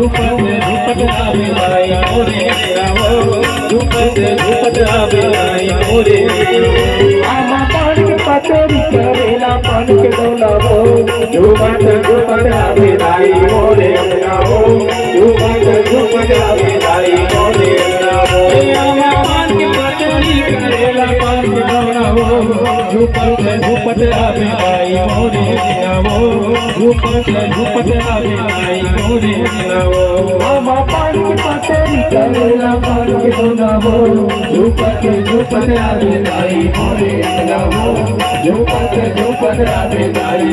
झुपत आवे लाई मोरे रावो झुपत आवे लाई मोरे आमा पान के पतरी करेला पान के डोलावो झुपत आवे लाई मोरे रावो झुपत आवे लाई मोरे रावो आमा पान के पतरी करेला पान के डोलावो झुपत आवे लाई मोरे रावो झुपत आवे लाई मोरे रावो आमा पान के पतरी करेला पान के डोलावो झुपत आवे लाई मोरे रावो झुपत आवे लाई